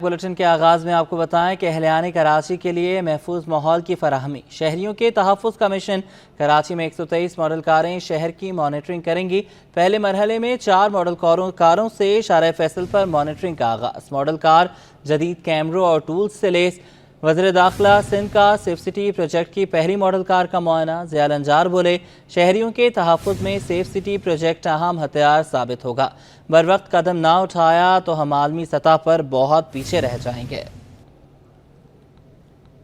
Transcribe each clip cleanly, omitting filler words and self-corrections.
Bulletin کے آغاز میں آپ کو بتائیں کہ اہلیان کراچی کے لیے محفوظ ماحول کی فراہمی شہریوں کے تحفظ کا مشن کراچی میں 123 ماڈل کاریں شہر کی مانیٹرنگ کریں گی۔ پہلے مرحلے میں 4 ماڈل کاروں سے شارع فیصل پر مانیٹرنگ کا آغاز۔ ماڈل کار جدید کیمروں اور ٹولز سے لیس۔ وزیر داخلہ سندھ کا سیف سٹی پروجیکٹ کی پہلی ماڈل کار کا معائنہ۔ ضیاء الانجار بولے، شہریوں کے تحفظ میں سیف سٹی پروجیکٹ اہم ہتھیار ثابت ہوگا۔ بر وقت قدم نہ اٹھایا تو ہم عالمی سطح پر بہت پیچھے رہ جائیں گے۔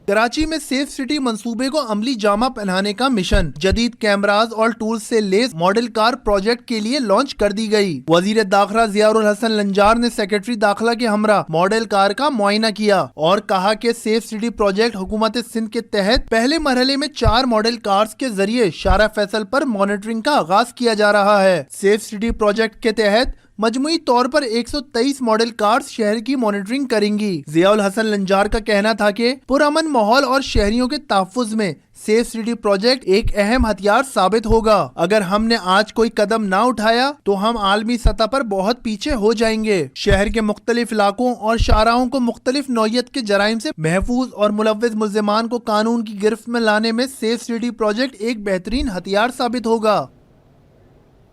کراچی میں سیف سٹی منصوبے کو عملی جامہ پہنانے کا مشن جدید کیمراز اور ٹولز سے لیس ماڈل کار پروجیکٹ کے لیے لانچ کر دی گئی۔ وزیر داخلہ ضیاء الحسن لنجار نے سیکرٹری داخلہ کے ہمراہ ماڈل کار کا معائنہ کیا اور کہا کہ سیف سٹی پروجیکٹ حکومت سندھ کے تحت پہلے مرحلے میں 4 ماڈل کارز کے ذریعے شارع فیصل پر مانیٹرنگ کا آغاز کیا جا رہا ہے۔ سیف سٹی پروجیکٹ کے تحت مجموعی طور پر 123 ماڈل کارز شہر کی مانیٹرنگ کریں گی۔ ضیاء الحسن لنجار کا کہنا تھا کہ پرامن ماحول اور شہریوں کے تحفظ میں سیف سٹی پروجیکٹ ایک اہم ہتھیار ثابت ہوگا۔ اگر ہم نے آج کوئی قدم نہ اٹھایا تو ہم عالمی سطح پر بہت پیچھے ہو جائیں گے۔ شہر کے مختلف علاقوں اور شاہراہوں کو مختلف نوعیت کے جرائم سے محفوظ اور ملوث ملزمان کو قانون کی گرفت میں لانے میں سیف سٹی پروجیکٹ ایک بہترین ہتھیار ثابت ہوگا۔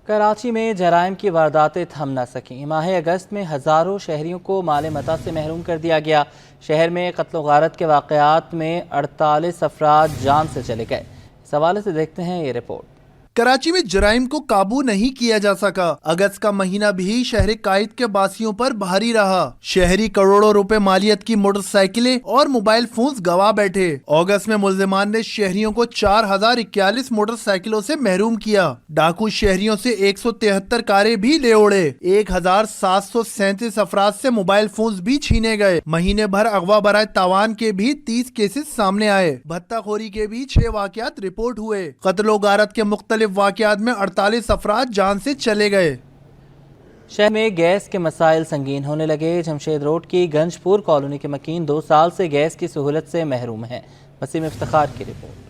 کراچی میں جرائم کی وارداتیں تھم نہ سکیں۔ ماہ اگست میں ہزاروں شہریوں کو مال متاع سے محروم کر دیا گیا۔ شہر میں قتل و غارت کے واقعات میں 48 افراد جان سے چلے گئے۔ اس حوالے سے دیکھتے ہیں یہ رپورٹ۔ کراچی میں جرائم کو قابو نہیں کیا جا سکا۔ اگست کا مہینہ بھی شہر قائد کے باسیوں پر بھاری رہا۔ شہری کروڑوں روپے مالیت کی موٹر سائیکلیں اور موبائل فونز گوا بیٹھے۔ اگست میں ملزمان نے شہریوں کو 4041 موٹر سائیکلوں سے محروم کیا۔ ڈاکو شہریوں سے 173 کاریں بھی لے اڑے۔ 1737 افراد سے موبائل فونز بھی چھینے گئے۔ مہینے بھر اغوا برائے تاوان کے بھی 30 کیسز سامنے آئے۔ بھتہ خوری کے بھی 6 واقعات رپورٹ ہوئے۔ قتل و غارت کے مختلف واقعات میں 48 افراد جان سے چلے گئے۔ شہر میں گیس کے مسائل سنگین ہونے لگے۔ جمشید روڈ کی گنج پور کالونی کے مکین 2 سال سے گیس کی سہولت سے محروم ہیں۔ وسیم افتخار کی رپورٹ۔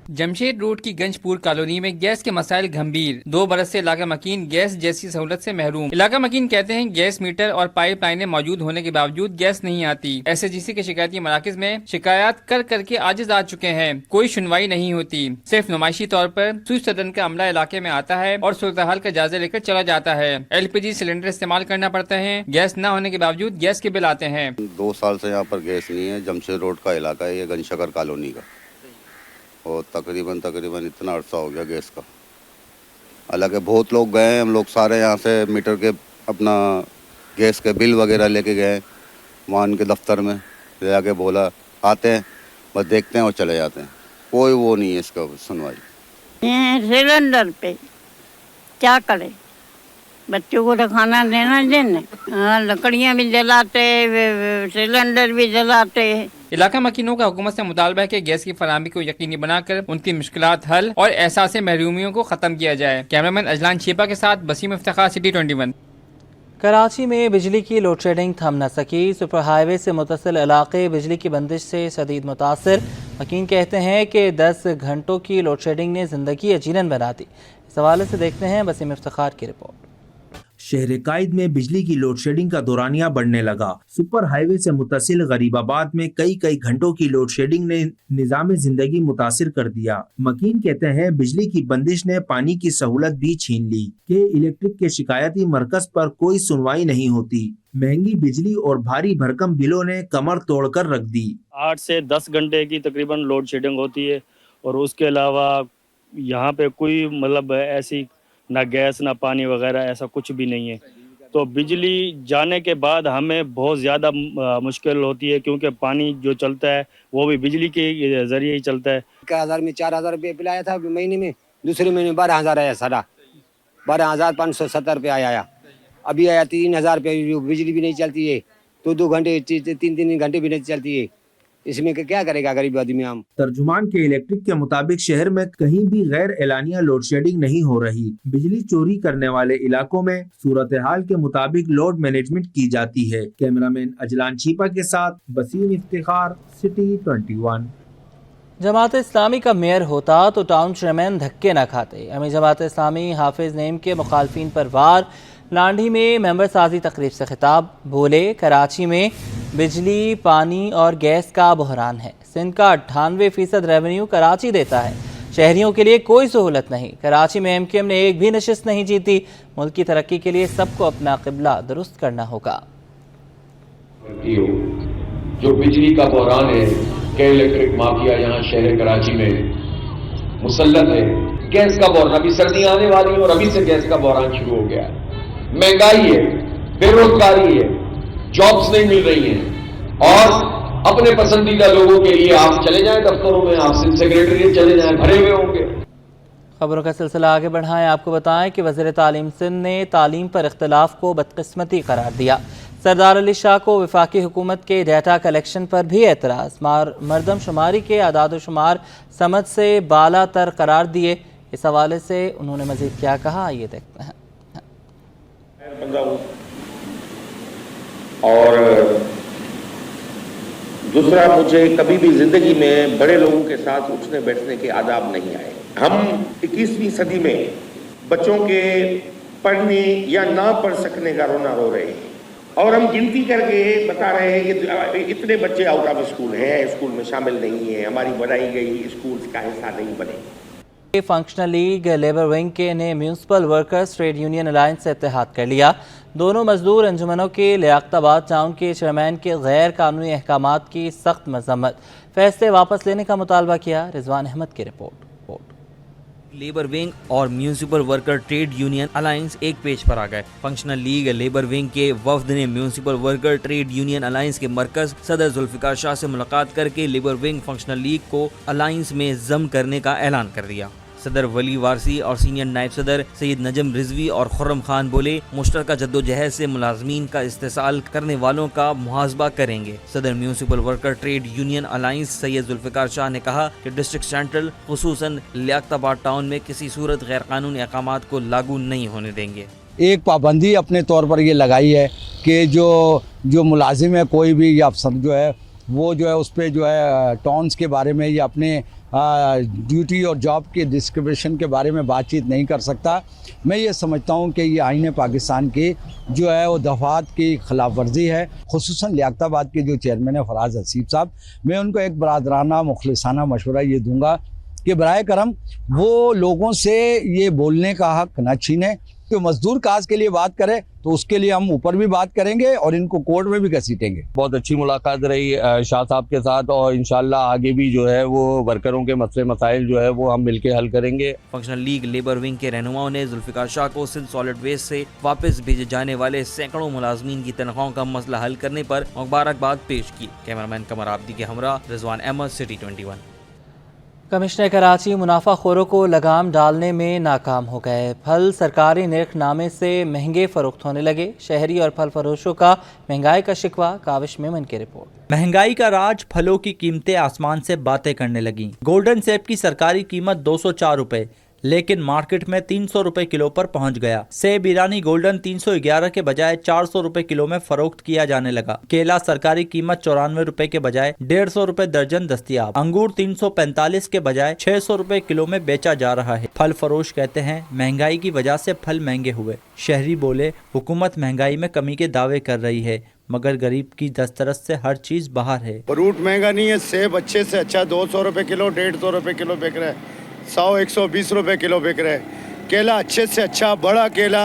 جمشید روڈ کی گنج پور کالونی میں گیس کے مسائل گھمبیر۔ 2 برس سے علاقہ مکین گیس جیسی سہولت سے محروم۔ علاقہ مکین کہتے ہیں گیس میٹر اور پائپ لائنیں موجود ہونے کے باوجود گیس نہیں آتی۔ SHGC کے شکایتی مراکز میں شکایات کر کے عاجز آ چکے ہیں، کوئی سنوائی نہیں ہوتی۔ صرف نمائشی طور پر سوئچ صدن کا عملہ علاقے میں آتا ہے اور صورتحال کا جائزہ لے کر چلا جاتا ہے۔ LPG سلنڈر استعمال کرنا پڑتا ہے، گیس نہ ہونے کے باوجود گیس کے بل آتے ہیں۔ 2 سال سے یہاں پر گیس نہیں ہے۔ جمشید روڈ کا علاقہ ہے یہ، گنج شکر کالونی کا، اور تقریباً اتنا عرصہ ہو گیا گیس کا۔ حالانکہ بہت لوگ گئے ہیں، ہم لوگ سارے یہاں سے میٹر کے اپنا گیس کے بل وغیرہ لے کے گئے وہاں ان کے دفتر میں، لے جا کے بولا آتے ہیں بس دیکھتے ہیں اور چلے جاتے ہیں، کوئی وہ نہیں ہے اس کا سنوائی۔ سلنڈر پہ کیا کرے، بچوں کو تو کھانا دینا لکڑیاں بھی جلاتے، سلنڈر بھی جلاتے۔ علاقہ مکینوں کا حکومت سے مطالبہ ہے کہ گیس کی فراہمی کو یقینی بنا کر ان کی مشکلات حل اور احساس محرومیوں کو ختم کیا جائے۔ کیمرامین اجلان چھیپا کے ساتھ وسیم افتخار، سٹی 21۔ کراچی میں بجلی کی لوڈ شیڈنگ تھم نہ سکی۔ سپر ہائی وے سے متصل علاقے بجلی کی بندش سے شدید متاثر۔ مکین کہتے ہیں کہ 10 گھنٹوں کی لوڈ شیڈنگ نے زندگی عجیرن بنا دی۔ اس حوالے سے دیکھتے ہیں وسیم افتخار کی رپورٹ۔ شہر قائد میں بجلی کی لوڈ شیڈنگ کا دورانیہ بڑھنے لگا۔ سپر ہائی وے سے متصل غریب آباد میں کئی گھنٹوں کی لوڈ شیڈنگ نے نظام زندگی متاثر کر دیا۔ مکین کہتے ہیں بجلی کی بندش نے پانی کی سہولت بھی چھین لی کہ الیکٹرک کے شکایتی مرکز پر کوئی سنوائی نہیں ہوتی۔ مہنگی بجلی اور بھاری بھرکم بلوں نے کمر توڑ کر رکھ دی۔ 8 سے 10 گھنٹے کی تقریباً لوڈ شیڈنگ ہوتی ہے، اور اس کے علاوہ یہاں پہ کوئی ایسی نہ گیس نہ پانی وغیرہ ایسا کچھ بھی نہیں ہے۔ تو بجلی جانے کے بعد ہمیں بہت زیادہ مشکل ہوتی ہے، کیونکہ پانی جو چلتا ہے وہ بھی بجلی کے ذریعے ہی چلتا ہے۔ 1000 میں 4000 روپے بل آیا تھا مہینے میں، دوسرے مہینے 12000 آیا، سارا 12570 روپے آیا۔ ابھی آیا 3000 روپے، جو بجلی بھی نہیں چلتی ہے تو 2 گھنٹے 3 گھنٹے بھی نہیں چلتی ہے، اس میں کیا کرے گا غریب آدمی ہم۔ ترجمان کے الیکٹرک کے مطابق شہر میں کہیں بھی غیر اعلانیہ لوڈ شیڈنگ نہیں ہو رہی۔ بجلی چوری کرنے والے علاقوں میں صورتحال کے مطابق لوڈ مینجمنٹ کی جاتی ہے۔ کیمرامین اجلان چھیپا کے ساتھ وسیم افتخار، سٹی 21۔ جماعت اسلامی کا میئر ہوتا تو ٹاؤن چیئرمین دھکے نہ کھاتے۔ امی جماعت اسلامی حافظ نعیم کے مخالفین پر وار۔ لانڈھی میں ممبر سازی تقریب سے خطاب، بولے کراچی میں بجلی، پانی اور گیس کا بحران ہے۔ سندھ کا 98% ریونیو کراچی دیتا ہے، شہریوں کے لیے کوئی سہولت نہیں۔ کراچی میں ایم کیو ایم نے ایک بھی نشست نہیں جیتی۔ ملک کی ترقی کے لیے سب کو اپنا قبلہ درست کرنا ہوگا۔ جو بجلی کا بحران ہے کہ الیکٹرک مافیا یہاں شہر کراچی میں مسلط ہے، گیس کا بحران، ابھی سردیاں آنے والی ہیں اور ابھی سے گیس کا بحران شروع ہو گیا ہے، مہنگائی ہے، بے روزگاری ہے، جابس نہیں مل رہی ہیں، اور اپنے پسندیدہ لوگوں کے لیے آپ چلے جائیں دفتروں میں، آپ سیکریٹریٹ چلے جائیں، بھرے ہوئے ہوں گے۔ خبروں کا سلسلہ آگے بڑھائیں، آپ کو بتائیں کہ وزیر تعلیم سندھ نے تعلیم پر اختلاف کو بدقسمتی قرار دیا۔ سردار علی شاہ کو وفاقی حکومت کے ڈیٹا کلیکشن پر بھی اعتراض، مردم شماری کے اعداد و شمار سمجھ سے بالا تر قرار دیے۔ اس حوالے سے انہوں نے مزید کیا کہا، یہ دیکھتے ہیں۔ اور دوسرا، مجھے کبھی بھی زندگی میں بڑے لوگوں کے ساتھ اٹھنے بیٹھنے کے آداب نہیں آئے۔ ہم 21ویں صدی میں بچوں کے پڑھنے یا نہ پڑھ سکنے کا رونا رو رہے ہیں، اور ہم گنتی کر کے بتا رہے ہیں کہ اتنے بچے آؤٹ آف اسکول ہیں، اسکول میں شامل نہیں ہیں، ہماری بنائی گئی اسکولز کا حصہ نہیں بنے۔ فنکشنل لیگ لیبر ونگ کے نے municipal workers trade union alliance سے اتحاد کر لیا۔ دونوں مزدور انجمنوں کے لیاقت آباد ٹاؤن کے چیئرمین کے غیر قانونی احکامات کی سخت مذمت، فیصلے واپس لینے کا مطالبہ کیا۔ رضوان احمد کی رپورٹ۔ لیبر ونگ اور municipal worker trade union alliance ایک پیج پر آ گئے۔ فنکشنل لیگ لیبر ونگ کے وفد نے municipal worker trade union alliance کے مرکز صدر ذوالفقار شاہ سے ملاقات کر کے لیبر ونگ فنکشنل لیگ کو الائنس میں ضم کرنے کا اعلان کر دیا۔ صدر ولی وارسی اور سینئر نائب صدر سید نجم رضوی اور خرم خان بولے مشترکہ جدوجہد سے ملازمین کا استحصال کرنے والوں کا محاسبہ کریں گے۔ صدر municipal worker trade union alliance Syed Zulfiqar Shah نے کہا کہ ڈسٹرکٹ سینٹرل خصوصاً لیاقت آباد ٹاؤن میں کسی صورت غیر قانونی احکامات کو لاگو نہیں ہونے دیں گے۔ ایک پابندی اپنے طور پر یہ لگائی ہے کہ جو ملازم ہے کوئی بھی یا افسر جو ہے وہ جو ہے اس پہ جو ہے ٹاؤنز کے بارے میں یا اپنے ڈیوٹی اور جاب کے ڈسکرپشن کے بارے میں بات چیت نہیں کر سکتا۔ میں یہ سمجھتا ہوں کہ یہ آئین پاکستان کی جو ہے وہ دفعات کی خلاف ورزی ہے۔ خصوصاً لیاقت آباد کے جو چیئرمین ہیں فراز حسیب صاحب، میں ان کو ایک برادرانہ مخلصانہ مشورہ یہ دوں گا کہ برائے کرم وہ لوگوں سے یہ بولنے کا حق نہ چھینیں۔ تو مزدور کاز کے لیے بات کرے تو اس کے لیے ہم اوپر بھی بات کریں گے اور ان کو کورٹ میں بھی گھسیٹیں گے۔ بہت اچھی ملاقات رہی شاہ صاحب کے ساتھ، اور انشاءاللہ آگے بھی جو ہے وہ ورکروں کے مسئلے مسائل جو ہے وہ ہم مل کے حل کریں گے۔ فنکشنل لیگ لیبر ونگ کے رہنماؤں نے ذوالفقار شاہ کو سندھ سالڈ ویسٹ سے واپس بھیجے جانے والے سینکڑوں ملازمین کی تنخواہوں کا مسئلہ حل کرنے پر مبارکباد پیش کی۔ کیمرامین قمر عابدی کے ہمراہ رضوان احمد، سٹی 21۔ کمشنر کراچی منافع خوروں کو لگام ڈالنے میں ناکام ہو گئے۔ پھل سرکاری نرخ نامے سے مہنگے فروخت ہونے لگے۔ شہری اور پھل فروشوں کا مہنگائی کا شکوہ۔ کاوش میمن کی رپورٹ۔ مہنگائی کا راج، پھلوں کی قیمتیں آسمان سے باتیں کرنے لگیں۔ گولڈن سیب کی سرکاری قیمت 204 روپے لیکن مارکیٹ میں 300 روپے کلو پر پہنچ گیا۔ سیب ایرانی گولڈن 311 کے بجائے 400 روپے کلو میں فروخت کیا جانے لگا۔ کیلا سرکاری قیمت 94 روپے کے بجائے 150 روپے درجن دستیاب۔ انگور 345 کے بجائے 600 روپے کلو میں بیچا جا رہا ہے۔ پھل فروش کہتے ہیں مہنگائی کی وجہ سے پھل مہنگے ہوئے۔ شہری بولے حکومت مہنگائی میں کمی کے دعوے کر رہی ہے مگر غریب کی دسترس سے ہر چیز باہر ہے۔ فروٹ مہنگا نہیں ہے، سیب اچھے سے اچھا 200 روپے کلو، 150 روپے کلو بک رہا ہے، 100-120 روپے کلو بک رہا ہے۔ کیلا اچھے سے اچھا بڑا کیلا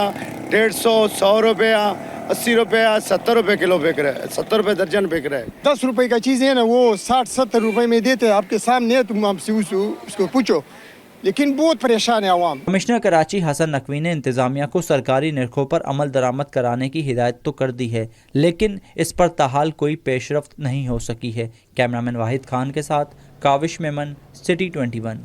150 100 روپے 80 روپے 70 روپے کلو بک رہا ہے، 70 روپے درجن بک رہا ہے۔ 10 روپے کا چیز ہے نا وہ 60-70 روپے میں دیتے ہیں، آپ کے سامنے ہے، تم آپ سے اس کو پوچھو، لیکن بہت پریشان ہے عوام۔ کمشنر کراچی حسن نقوی نے انتظامیہ کو سرکاری نرخوں پر عمل درآمد کرانے کی ہدایت تو کر دی ہے لیکن اس پر تاحال کوئی پیش رفت نہیں ہو سکی ہے۔ کیمرامین واحد خان کے ساتھ Kawish Memon, city 21۔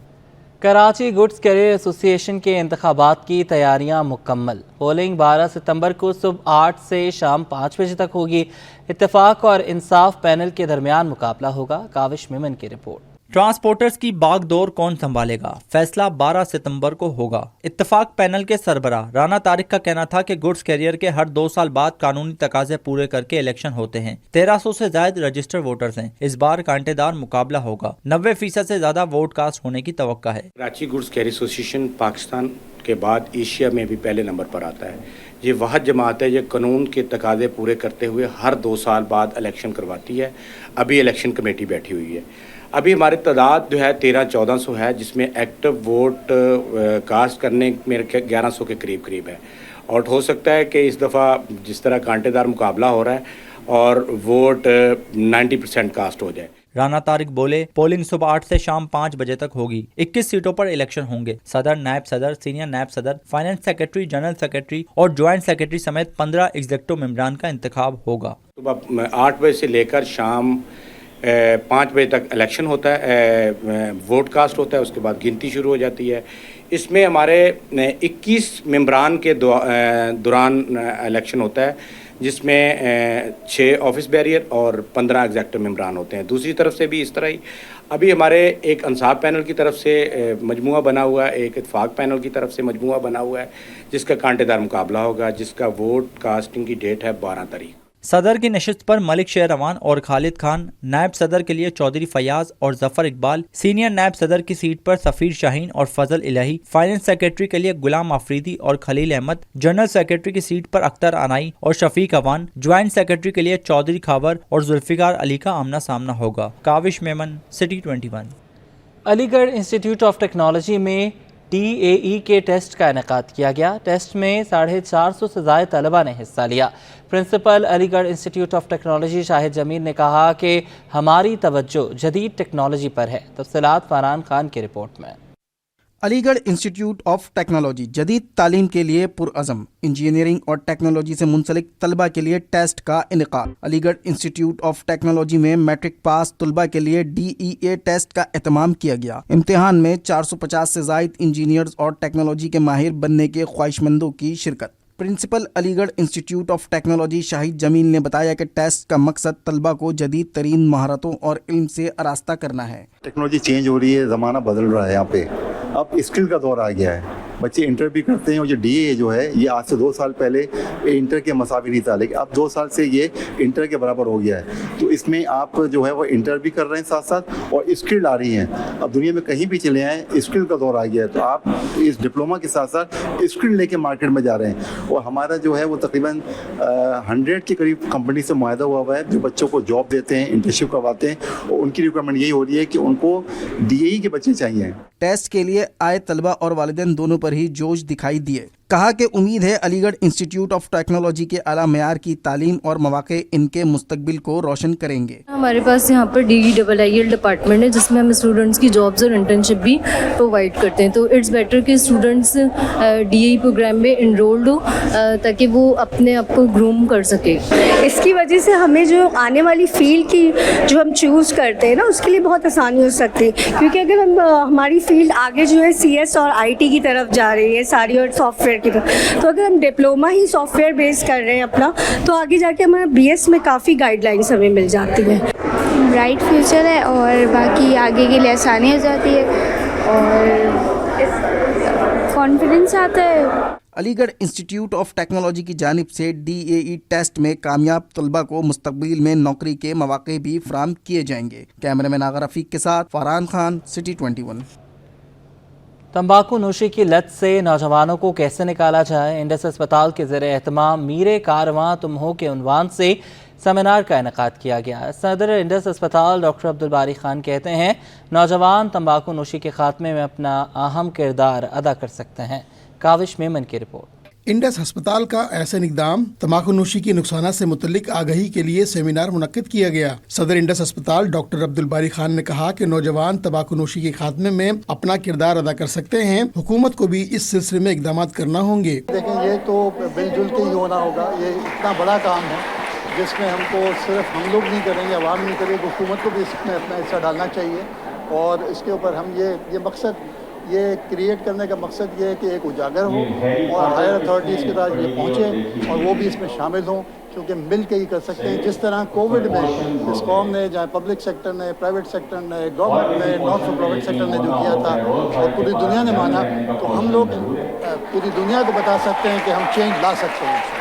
Karachi goods carrier association کے انتخابات کی تیاریاں مکمل۔ پولنگ 12 ستمبر کو صبح 8 سے شام 5 بجے تک ہوگی۔ اتفاق اور انصاف پینل کے درمیان مقابلہ ہوگا۔ کاوش میمن کی رپورٹ۔ ٹرانسپورٹرز کی باغ دور کون سنبھالے گا؟ فیصلہ 12 ستمبر کو ہوگا۔ اتفاق پینل کے سربراہ رانا طارق کا کہنا تھا کہ گڈز کیریئر کے ہر 2 سال بعد قانونی تقاضے پورے کر کے الیکشن ہوتے ہیں۔ 1300 سے زائد رجسٹر ووٹرز ہیں۔ اس بار کانٹے دار مقابلہ ہوگا۔ 90% سے زیادہ ووٹ کاسٹ ہونے کی توقع ہے۔ کراچی گڈز کیریئر ایسوسی ایشن پاکستان کے بعد ایشیا میں بھی پہلے نمبر پر آتا ہے۔ یہ واحد جماعت ہے یہ قانون کے تقاضے پورے کرتے ہوئے ہر 2 سال بعد الیکشن کرواتی ہے. ابھی الیکشن کمیٹی بیٹھی ہوئی ہے. ابھی ہماری تعداد جو ہے 1300-1400 ہے, جس میں ایکٹیو ووٹ کاسٹ کرنے میرے 1100 کے قریب ہے. اور ہو سکتا ہے کہ اس دفعہ جس طرح کانٹے دار مقابلہ ہو رہا ہے اور ووٹ 90% کاسٹ ہو جائے. رانا طارق بولے پولنگ صبح 8 سے شام 5 بجے تک ہوگی. 21 سیٹوں پر الیکشن ہوں گے. صدر، نائب صدر، سینئر نائب صدر، فائنانس سیکرٹری، جنرل سیکرٹری اور جوائنٹ سیکرٹری سمیت 15 ایگزیکٹو ممبران کا انتخاب ہوگا. صبح 8 بجے سے لے کر شام 5 بجے تک الیکشن ہوتا ہے, ووٹ کاسٹ ہوتا ہے, اس کے بعد گنتی شروع ہو جاتی ہے. اس میں ہمارے 21 ممبران کے دوران الیکشن ہوتا ہے, جس میں 6 آفس بیریئر اور 15 ایگزیکٹو ممبران ہوتے ہیں. دوسری طرف سے بھی اس طرح ہی ابھی ہمارے ایک انصاف پینل کی طرف سے مجموعہ بنا ہوا ہے, ایک اتفاق پینل کی طرف سے مجموعہ بنا ہوا ہے, جس کا کانٹے دار مقابلہ ہوگا, جس کا ووٹ کاسٹنگ کی ڈیٹ ہے 12 تاریخ. صدر کی نشست پر ملک شیر روان اور خالد خان، نائب صدر کے لیے چودھری فیاض اور ظفر اقبال، سینئر نائب صدر کی سیٹ پر سفیر شاہین اور فضل الہی، فائنانس سیکرٹری کے لیے غلام آفریدی اور خلیل احمد، جنرل سیکرٹری کی سیٹ پر اختر انائی اور شفیق اوان، جوائنٹ سیکرٹری کے لیے چودھری خاور اور ذوالفقار علی کا آمنا سامنا ہوگا. کاوش میمن، سٹی 21. علی گڑھ انسٹیٹیوٹ آف ٹیکنالوجی میں TAE کے ٹیسٹ کا انعقاد کیا گیا. ٹیسٹ میں 450 سے زائد طلبہ نے حصہ لیا. پرنسپل علی گڑھ انسٹیٹیوٹ آف ٹیکنالوجی شاہد جمیل نے کہا کہ ہماری توجہ جدید ٹیکنالوجی پر ہے. تفصیلات فرحان خان کی رپورٹ میں. علی گڑھ انسٹیٹیوٹ آف ٹیکنالوجی جدید تعلیم کے لیے پرعزم. انجینئرنگ اور ٹیکنالوجی سے منسلک طلبہ کے لیے ٹیسٹ کا انعقاد. علی گڑھ انسٹیٹیوٹ آف ٹیکنالوجی میں میٹرک پاس طلبہ کے لیے DEA ٹیسٹ کا اہتمام کیا گیا. امتحان میں 450 سے زائد انجینئرز اور ٹیکنالوجی کے ماہر بننے کے خواہش مندوں کی شرکت. پرنسپل علی گڑھ انسٹیٹیوٹ آف ٹیکنالوجی شاہد جمیل نے بتایا کہ ٹیسٹ کا مقصد طلبہ کو جدید ترین مہارتوں اور علم سے آراستہ کرنا ہے. ٹیکنالوجی چینج ہو رہی ہے, زمانہ بدل رہا ہے. یہاں پہ اب اسکل کا دور آ گیا ہے. بچے انٹر بھی کرتے ہیں اور جو DA جو ہے یہ آج سے 2 سال پہلے انٹر کے مساوی نہیں تھا, لیکن اب 2 سال سے یہ انٹر کے برابر ہو گیا ہے. تو اس میں آپ جو ہے وہ انٹر بھی کر رہے ہیں ساتھ ساتھ اور اسکل آ رہی ہیں. اب دنیا میں کہیں بھی چلے آئیں اسکل کا دور آ گیا ہے, تو آپ اس ڈپلوما کے ساتھ ساتھ اسکل لے کے مارکیٹ میں جا رہے ہیں. اور ہمارا جو ہے وہ تقریباً 100 کے قریب کمپنی سے معاہدہ ہوا ہوا ہے جو بچوں کو جاب دیتے ہیں, انٹرنشپ کرواتے ہیں, اور ان کی ریکوائرمنٹ یہی ہو رہی ہے کہ ان کو DAE کے بچے چاہیے. ٹیسٹ کے لیے آئے طلبہ اور والدین دونوں پر ہی جوش دکھائی دیے. کہا کہ امید ہے علی گڑھ انسٹیٹیوٹ آف ٹیکنالوجی کے اعلیٰ معیار کی تعلیم اور مواقع ان کے مستقبل کو روشن کریں گے. ہمارے پاس یہاں پر DEIIL ڈپارٹمنٹ ہے جس میں ہم اسٹوڈنٹس کی جابز اور انٹرنشپ بھی پرووائڈ کرتے ہیں. تو اٹس بیٹر کہ اسٹوڈنٹس DAE پروگرام میں انرولڈ ہو تاکہ وہ اپنے آپ کو گروم کر سکے. اس کی وجہ سے ہمیں جو آنے والی فیلڈ کی جو ہم چوز کرتے ہیں نا اس کے لیے بہت آسانی ہو سکتی ہے, کیونکہ اگر ہم ہماری فیلڈ آگے جو ہے CS اور IT کی طرف جا رہی ہے ساری اور سافٹ ویئر کی طرف, تو اگر ہم ڈپلوما ہی سافٹ ویئر بیس کر رہے ہیں اپنا تو آگے جا کے ہمارا BS میں کافی گائیڈ لائنس ہمیں مل جاتی ہیں. برائٹ فیوچر ہے اور باقی آگے کے لیے آسانی ہو جاتی ہے اور کانفیڈنس آتا ہے. علی گڑھ انسٹیٹیوٹ آف ٹیکنالوجی کی جانب سے DAE ٹیسٹ میں کامیاب طلبہ کو مستقبل میں نوکری کے مواقع بھی فراہم کیے جائیں گے. کیمرہ مین آغا رفیق کے ساتھ فرحان خان, سٹی 21. تمباکو نوشی کی لت سے نوجوانوں کو کیسے نکالا جائے, انڈس اسپتال کے زیر اہتمام میرے کارواں تم ہو کے عنوان سے سیمینار کا انعقاد کیا گیا. صدر انڈس اسپتال ڈاکٹر عبدالباری خان کہتے ہیں نوجوان تمباکو نوشی کے خاتمے میں اپنا اہم کردار ادا کر سکتے ہیں. کاوش میمن کی رپورٹ. انڈس ہسپتال کا احسن اقدام تمباکو نوشی کے نقصانات سے متعلق آگہی کے لیے سیمینار منعقد کیا گیا. صدر انڈس ہسپتال ڈاکٹر عبدالباری خان نے کہا کہ نوجوان تمباکو نوشی کے خاتمے میں اپنا کردار ادا کر سکتے ہیں. حکومت کو بھی اس سلسلے میں اقدامات کرنا ہوں گے. دیکھیں یہ تو مل جل کے ہی ہونا ہوگا. یہ اتنا بڑا کام ہے جس میں ہم کو صرف ہم لوگ نہیں کریں گے, عوام نہیں کرے گی, حکومت کو بھی اس میں اپنا حصہ ڈالنا چاہیے. اور اس کے اوپر ہم یہ مقصد یہ کریٹ کرنے کا مقصد یہ ہے کہ ایک اجاگر ہو اور ہائر اتھارٹیز کے پاس یہ پہنچے اور وہ بھی اس میں شامل ہوں, کیونکہ مل کے ہی کر سکتے ہیں. جس طرح کووڈ میں اس قوم نے, جہاں پبلک سیکٹر نے, پرائیویٹ سیکٹر نے, گورنمنٹ نے, نان فار پروفٹ سیکٹر نے جو کیا تھا اور پوری دنیا نے مانا, تو ہم لوگ پوری دنیا کو بتا سکتے ہیں کہ ہم چینج لا سکتے ہیں.